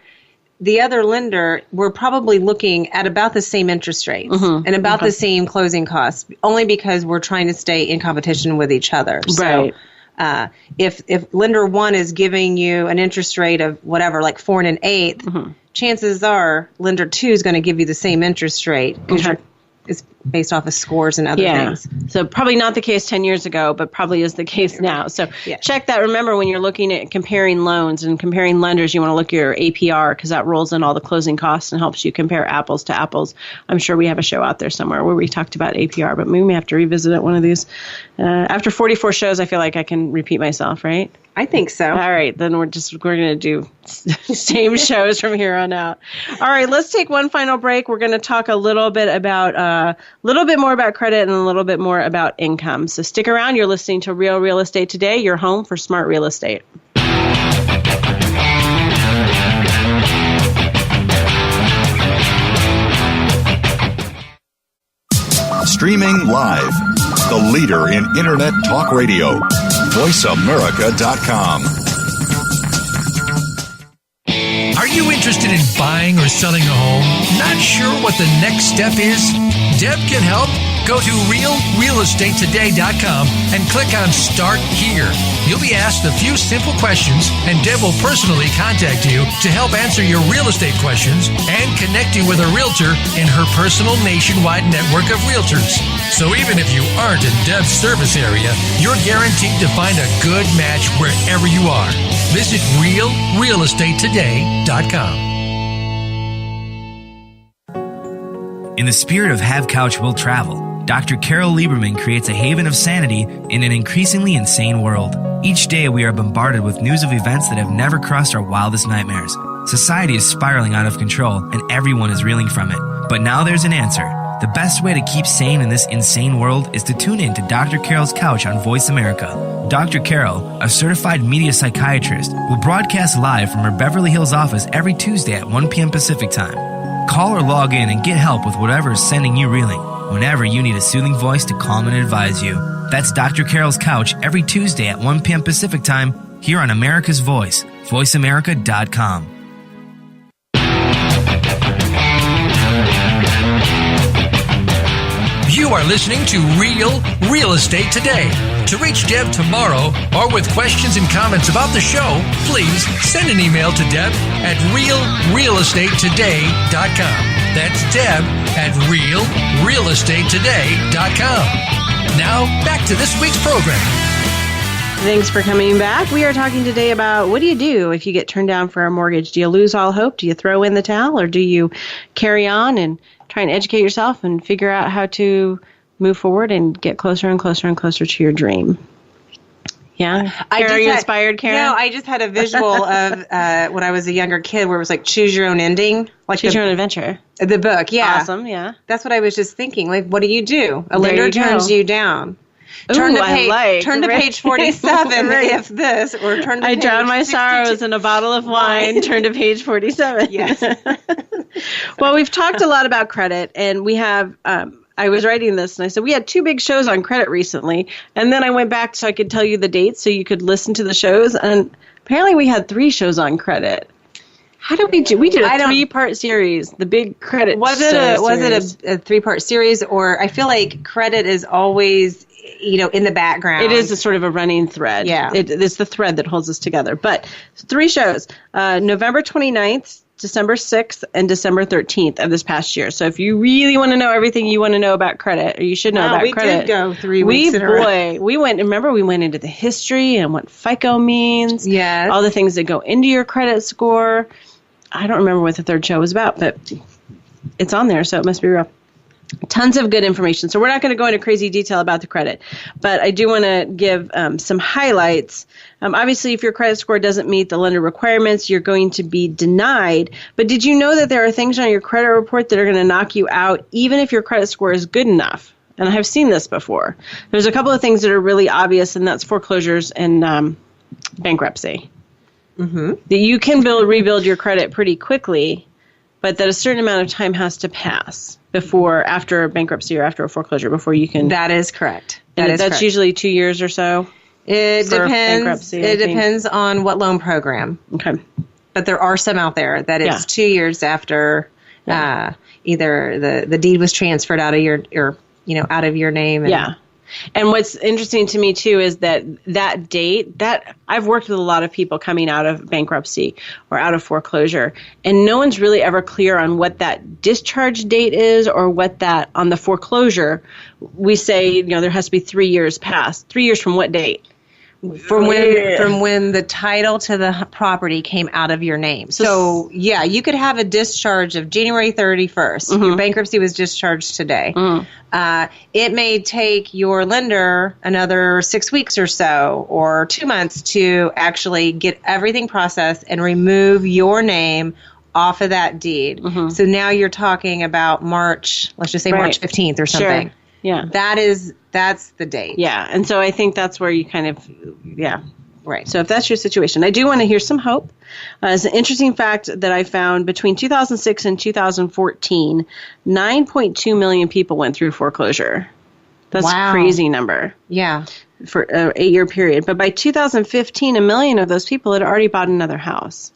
the other lender, we're probably looking at about the same interest rates and about the same closing costs, only because we're trying to stay in competition with each other. Right. So if lender 1 is giving you an interest rate of whatever, like 4 1/8, chances are lender 2 is going to give you the same interest rate because it's based off of scores and other things. So probably not the case 10 years ago, but probably is the case now. So check that. Remember, when you're looking at comparing loans and comparing lenders, you want to look at your APR, because that rolls in all the closing costs and helps you compare apples to apples. I'm sure we have a show out there somewhere where we talked about APR, but maybe we have to revisit it one of these. After 44 shows, I feel like I can repeat myself, right? I think so. All right, then we're going to do same shows from here on out. All right, let's take one final break. We're going to talk a little bit more about credit and a little bit more about income. So stick around. You're listening to Real Estate Today, your home for smart real estate. Streaming live, the leader in Internet Talk Radio, VoiceAmerica.com. Are you interested in buying or selling a home? Not sure what the next step is? Deb can help. Go to realrealestatetoday.com and click on Start Here. You'll be asked a few simple questions, and Deb will personally contact you to help answer your real estate questions and connect you with a realtor in her personal nationwide network of realtors. So even if you aren't in Deb's service area, you're guaranteed to find a good match wherever you are. Visit realrealestatetoday.com. In the spirit of Have Couch Will Travel, Dr. Carol Lieberman creates a haven of sanity in an increasingly insane world. Each day we are bombarded with news of events that have never crossed our wildest nightmares. Society is spiraling out of control and everyone is reeling from it. But now there's an answer. The best way to keep sane in this insane world is to tune in to Dr. Carol's Couch on Voice America. Dr. Carol, a certified media psychiatrist, will broadcast live from her Beverly Hills office every Tuesday at 1 p.m. Pacific Time. Call or log in and get help with whatever is sending you reeling, whenever you need a soothing voice to calm and advise you. That's Dr. Carol's Couch every Tuesday at 1 p.m. Pacific Time here on America's Voice, voiceamerica.com. You are listening to Real Estate Today. To reach Deb Tomaro or with questions and comments about the show, please send an email to Deb at realrealestatetoday.com. That's Deb at realrealestatetoday.com. Now, back to this week's program. Thanks for coming back. We are talking today about what do you do if you get turned down for a mortgage? Do you lose all hope? Do you throw in the towel, or do you carry on and try and educate yourself and figure out how to move forward and get closer and closer and closer to your dream? Yeah. Are you inspired, Karen? No, I just had a visual of when I was a younger kid where it was like choose your own ending. Like Choose Your Own Adventure. The book, yeah. Awesome, yeah. That's what I was just thinking. Like, what do? A There lender you go. turns you down. Ooh, Turn to Right. page 47 Right. if this, or turn to I page drown my 62. sorrows in a bottle of wine. Turn to page 47. Yes. Well, we've talked a lot about credit, and we have. I was writing this, and I said we had 2 big shows on credit recently, and then I went back so I could tell you the dates so you could listen to the shows, and apparently we had 3 shows on credit. How did we do? We did a 3-part series, the big credit. Was it a 3-part series, or I feel like credit is always, in the background. It is a sort of a running thread. Yeah. It's the thread that holds us together. But 3 shows, November 29th, December 6th, and December 13th of this past year. So if you really want to know everything you want to know about credit, or you should know about credit. We did go 3 weeks in a row. We went into the history and what FICO means. Yes. All the things that go into your credit score. I don't remember what the 3rd show was about, but it's on there, so it must be real. Tons of good information. So we're not going to go into crazy detail about the credit, but I do want to give some highlights. Obviously, if your credit score doesn't meet the lender requirements, you're going to be denied. But did you know that there are things on your credit report that are going to knock you out, even if your credit score is good enough? And I've seen this before. There's a couple of things that are really obvious, and that's foreclosures and bankruptcy. Mm-hmm. That you can rebuild your credit pretty quickly, but that a certain amount of time has to pass after bankruptcy or after a foreclosure before you can. That is correct. That's correct. Usually 2 years or so. It depends. It depends on what loan program. Okay. But there are some out there that it's 2 years after either the deed was transferred out of your out of your name. And And what's interesting to me, too, is that date, that I've worked with a lot of people coming out of bankruptcy or out of foreclosure, and no one's really ever clear on what that discharge date is or what that, on the foreclosure, we say, there has to be 3 years past. 3 years from what date? From when the title to the property came out of your name. So you could have a discharge of January 31st. Mm-hmm. Your bankruptcy was discharged today. Mm-hmm. It may take your lender another 6 weeks or so, or 2 months to actually get everything processed and remove your name off of that deed. Mm-hmm. So now you're talking about March, let's just say March 15th or something. Sure. Yeah. That's the date. Yeah. And so I think that's where you kind of, Right. So if that's your situation, I do want to hear some hope. As an interesting fact that I found, between 2006 and 2014, 9.2 million people went through foreclosure. That's a crazy number. Yeah. For an 8-year period. But by 2015, 1 million of those people had already bought another house.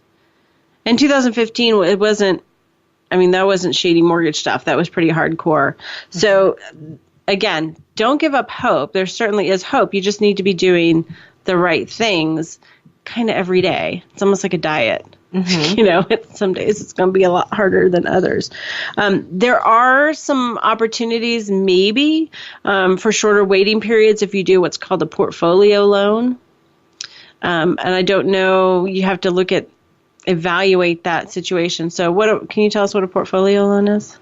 In 2015, it wasn't, that wasn't shady mortgage stuff. That was pretty hardcore. Mm-hmm. So, again, don't give up hope. There certainly is hope. You just need to be doing the right things kind of every day. It's almost like a diet. Mm-hmm. Some days it's going to be a lot harder than others. There are some opportunities maybe for shorter waiting periods if you do what's called a portfolio loan. And I don't know, you have to evaluate that situation. So can you tell us what a portfolio loan is?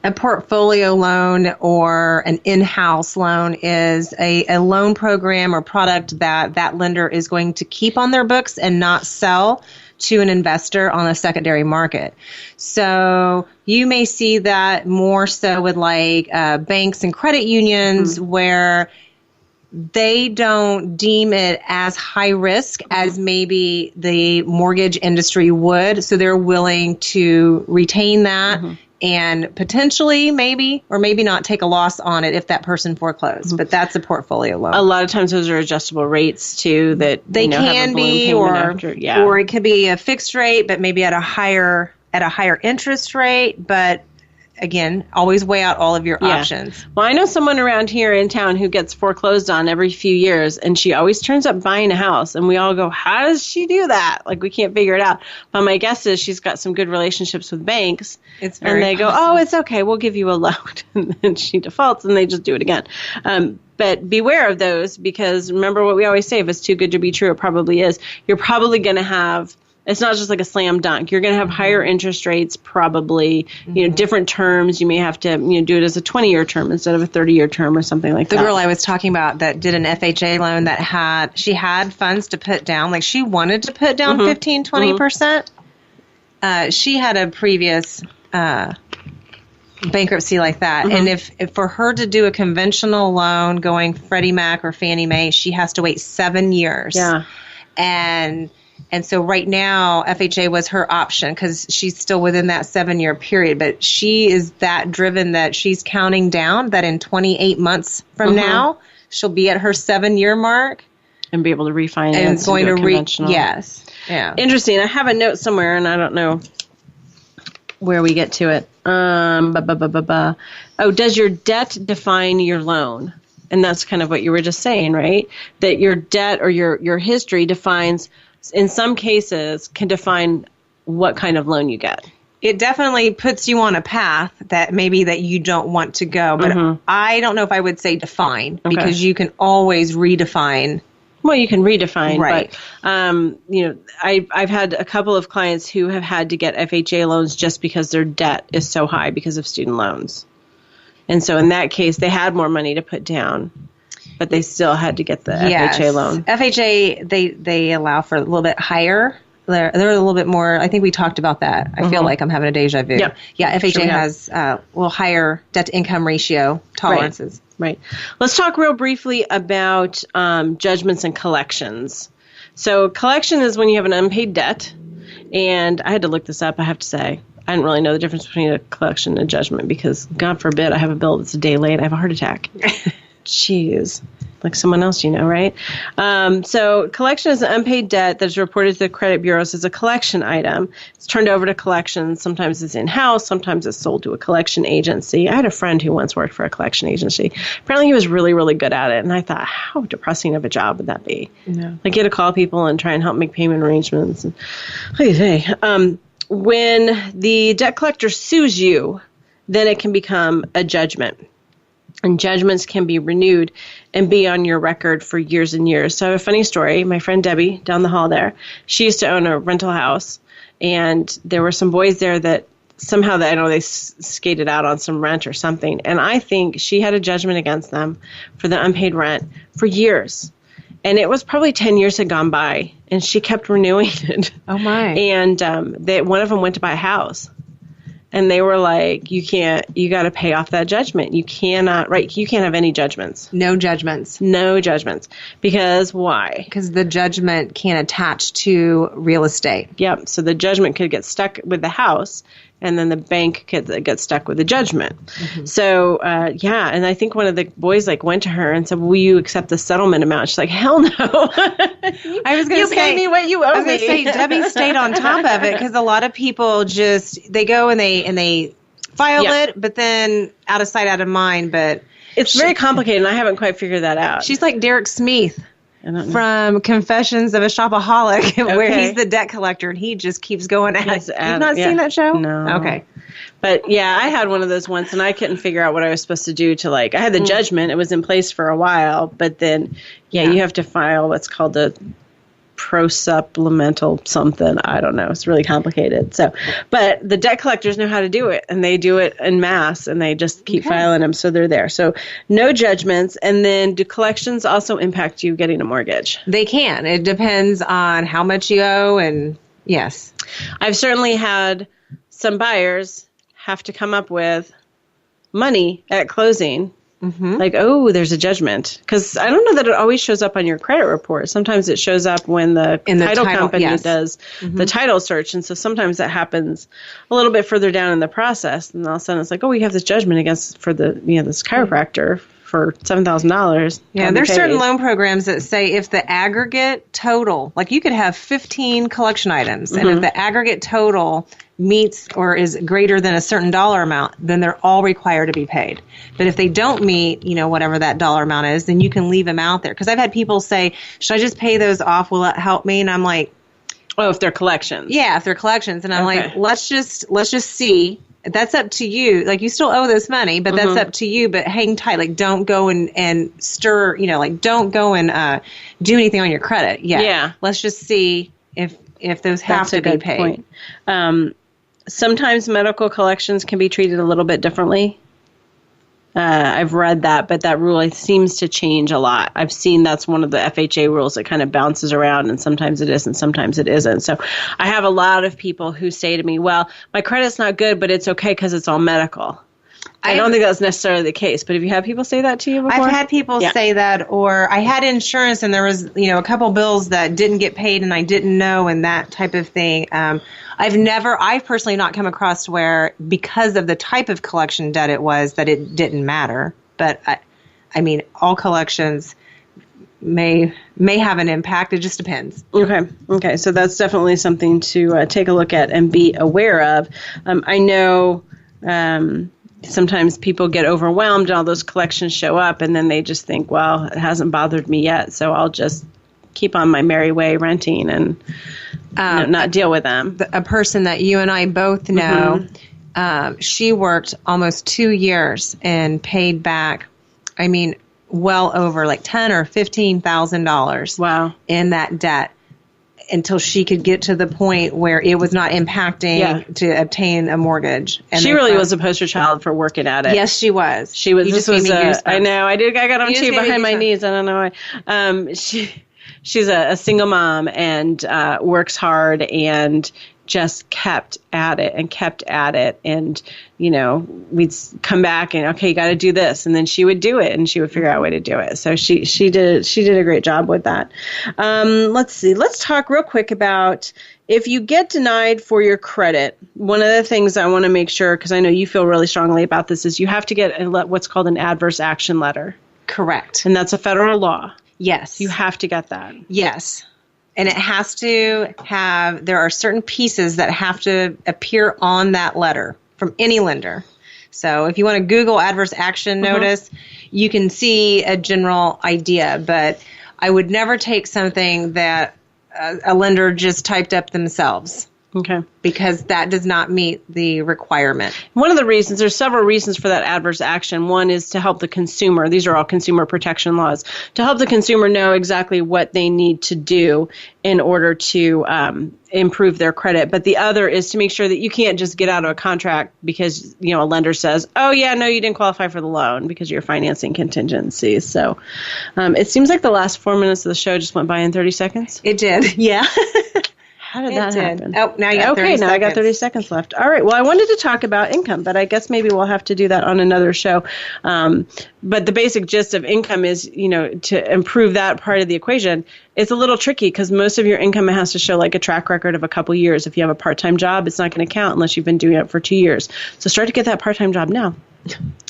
A portfolio loan or an in-house loan is a loan program or product that lender is going to keep on their books and not sell to an investor on the secondary market. So you may see that more so with like banks and credit unions where they don't deem it as high risk as maybe the mortgage industry would. So they're willing to retain that and potentially maybe or maybe not take a loss on it if that person foreclosed. But that's a portfolio loan. A lot of times those are adjustable rates too that they can be, or it could be a fixed rate, but maybe at a higher interest rate. But again, always weigh out all of your options. Well, I know someone around here in town who gets foreclosed on every few years, and she always turns up buying a house. And we all go, how does she do that? Like, we can't figure it out. But my guess is she's got some good relationships with banks. And they go, oh, it's okay. We'll give you a loan. And then she defaults, and they just do it again. But beware of those, because remember what we always say, if it's too good to be true, it probably is. You're probably going to have, it's not just like a slam dunk. You're going to have higher interest rates, probably, different terms. You may have to, do it as a 20-year term instead of a 30-year term or something like that. The girl I was talking about that did an FHA loan she had funds to put down, like she wanted to put down 15, 20%. She had a previous bankruptcy like that. And if for her to do a conventional loan going Freddie Mac or Fannie Mae, she has to wait 7 years. Yeah. And so right now, FHA was her option because she's still within that 7-year period. But she is that driven that she's counting down that in 28 months from now, she'll be at her 7-year mark. And be able to refinance. And going to conventional. Yes. Yeah. Interesting. I have a note somewhere, and I don't know where we get to it. Oh, does your debt define your loan? And that's kind of what you were just saying, right? That your debt or your history defines, in some cases, can define what kind of loan you get. It definitely puts you on a path that maybe that you don't want to go. But I don't know if I would say define, because you can always redefine. Well, you can redefine, right. But, I've had a couple of clients who have had to get FHA loans just because their debt is so high because of student loans. And so in that case, they had more money to put down, but they still had to get the FHA loan. FHA, they allow for a little bit higher. They're a little bit more, I think we talked about that. I feel like I'm having a deja vu. Yeah, FHA has a little higher debt-to-income ratio tolerances. Right. Let's talk real briefly about judgments and collections. So collection is when you have an unpaid debt, and I had to look this up, I have to say. I didn't really know the difference between a collection and a judgment because, God forbid, I have a bill that's a day late. I have a heart attack. Jeez. Like someone else you know, right? So collection is an unpaid debt that's reported to the credit bureaus as a collection item. It's turned over to collections. Sometimes it's in-house. Sometimes it's sold to a collection agency. I had a friend who once worked for a collection agency. Apparently he was really, really good at it. And I thought, how depressing of a job would that be? Yeah. Like, you had to call people and try and help make payment arrangements. And, when the debt collector sues you, then it can become a judgment. And judgments can be renewed and be on your record for years and years. So I have a funny story. My friend Debbie down the hall there, she used to own a rental house. And there were some boys there that somehow, I know they skated out on some rent or something. And I think she had a judgment against them for the unpaid rent for years. And it was probably 10 years had gone by, and she kept renewing it. Oh, my. And one of them went to buy a house. And they were like, you got to pay off that judgment. You cannot, right? You can't have any judgments. No judgments. No judgments. Because why? Because the judgment can't attach to real estate. Yep. So the judgment could get stuck with the house, and then the bank could get stuck with the judgment. Mm-hmm. So, and I think one of the boys went to her and said, will you accept the settlement amount? She's like, hell no. I was going to say, pay me what you owe me. I was going to say, Debbie stayed on top of it because a lot of people they go and they file it, but then out of sight, out of mind. But it's very complicated, and I haven't quite figured that out. She's like Derek Smith from Confessions of a Shopaholic, where he's the debt collector, and he just keeps going at it. You've not seen that show? No. Okay. But, I had one of those once, and I couldn't figure out what I was supposed to do to, I had the judgment. It was in place for a while, but then, you have to file what's called a prosupplemental something. I don't know. It's really complicated. So, but the debt collectors know how to do it, and they do it en masse, and they just keep filing them, so they're there. So no judgments. And then do collections also impact you getting a mortgage? They can. It depends on how much you owe, and yes. I've certainly had some buyers have to come up with money at closing. Like, oh, there's a judgment. Because I don't know that it always shows up on your credit report. Sometimes it shows up when the title company does the title search. And so sometimes that happens a little bit further down in the process. And all of a sudden it's like, oh, we have this judgment against for the this chiropractor for $7,000. Yeah, there's certain loan programs that say if the aggregate total, like you could have 15 collection items, and if the aggregate total meets or is greater than a certain dollar amount, then they're all required to be paid. But if they don't meet, whatever that dollar amount is, then you can leave them out there. Because I've had people say, should I just pay those off? Will that help me? And I'm like, oh, if they're collections. Yeah, if they're collections. And I'm like, let's just see. That's up to you. Like, you still owe this money, but that's up to you. But hang tight. Like, don't go and stir, don't go and do anything on your credit. Yeah. Let's just see if those have to be paid. Point. Sometimes medical collections can be treated a little bit differently. I've read that, but that rule seems to change a lot. I've seen that's one of the FHA rules that kind of bounces around, and sometimes it is and sometimes it isn't. So I have a lot of people who say to me, well, my credit's not good, but it's okay because it's all medical. I don't think that's necessarily the case, but have you had people say that to you before? I've had people say that, or I had insurance and there was, a couple bills that didn't get paid and I didn't know, and that type of thing. I've personally not come across where, because of the type of collection debt it was, that it didn't matter. But I mean, all collections may have an impact. It just depends. Okay. So that's definitely something to take a look at and be aware of. I know sometimes people get overwhelmed and all those collections show up, and then they just think, well, it hasn't bothered me yet, so I'll just keep on my merry way renting and not deal with them. A person that you and I both know, she worked almost 2 years and paid back, well over like $10,000 or $15,000. Wow. In that debt, until she could get to the point where it was not impacting to obtain a mortgage. And she really was a poster child for working at it. Yes, she was. She was. I know. I got on too behind my knees. I don't know why. She's a single mom and works hard and just kept at it. And, we'd come back and, okay, you got to do this. And then she would do it and she would figure out a way to do it. So she did a great job with that. Let's see. Let's talk real quick about if you get denied for your credit. One of the things I want to make sure, because I know you feel really strongly about this, is you have to get what's called an adverse action letter. Correct. And that's a federal law. Yes. You have to get that. Yes. And it has to there are certain pieces that have to appear on that letter from any lender. So if you want to Google adverse action notice, you can see a general idea. But I would never take something that a lender just typed up themselves. Okay. Because that does not meet the requirement. One of the reasons, there's several reasons for that adverse action. One is to help the consumer. These are all consumer protection laws. To help the consumer know exactly what they need to do in order to improve their credit. But the other is to make sure that you can't just get out of a contract because, a lender says, oh, yeah, no, you didn't qualify for the loan because of your financing contingencies. So it seems like the last 4 minutes of the show just went by in 30 seconds. It did, yeah. How did that happen? Oh, now you got 30 seconds. Now I got 30 seconds left. All right. Well, I wanted to talk about income, but I guess maybe we'll have to do that on another show. But the basic gist of income is, to improve that part of the equation, it's a little tricky because most of your income has to show like a track record of a couple years. If you have a part-time job, it's not going to count unless you've been doing it for 2 years. So start to get that part-time job now.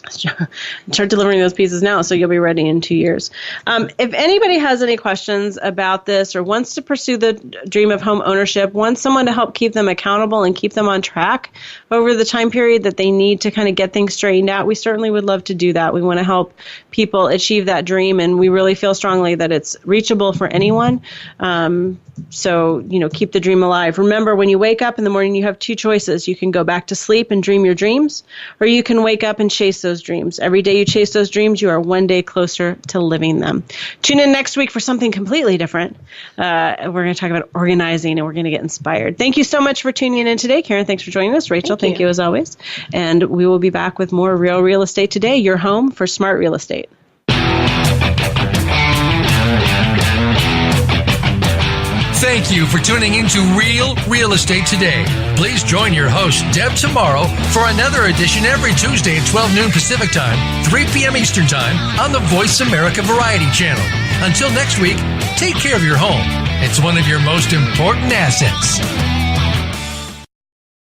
Start delivering those pieces now so you'll be ready in 2 years. If anybody has any questions about this or wants to pursue the dream of home ownership, wants someone to help keep them accountable and keep them on track over the time period that they need to kind of get things straightened out, we certainly would love to do that. We want to help help people achieve that dream. And we really feel strongly that it's reachable for anyone. So, keep the dream alive. Remember, when you wake up in the morning, you have two choices. You can go back to sleep and dream your dreams, or you can wake up and chase those dreams. Every day you chase those dreams, you are one day closer to living them. Tune in next week for something completely different. We're going to talk about organizing, and we're going to get inspired. Thank you so much for tuning in today. Karen, thanks for joining us. Rachel, thank you as always. And we will be back with more Real Estate Today, your home for smart real estate. Thank you for tuning into Real Estate Today. Please join your host, Deb Tomaro, for another edition every Tuesday at 12 noon Pacific Time, 3 p.m. Eastern Time on the Voice America Variety Channel. Until next week, take care of your home. It's one of your most important assets.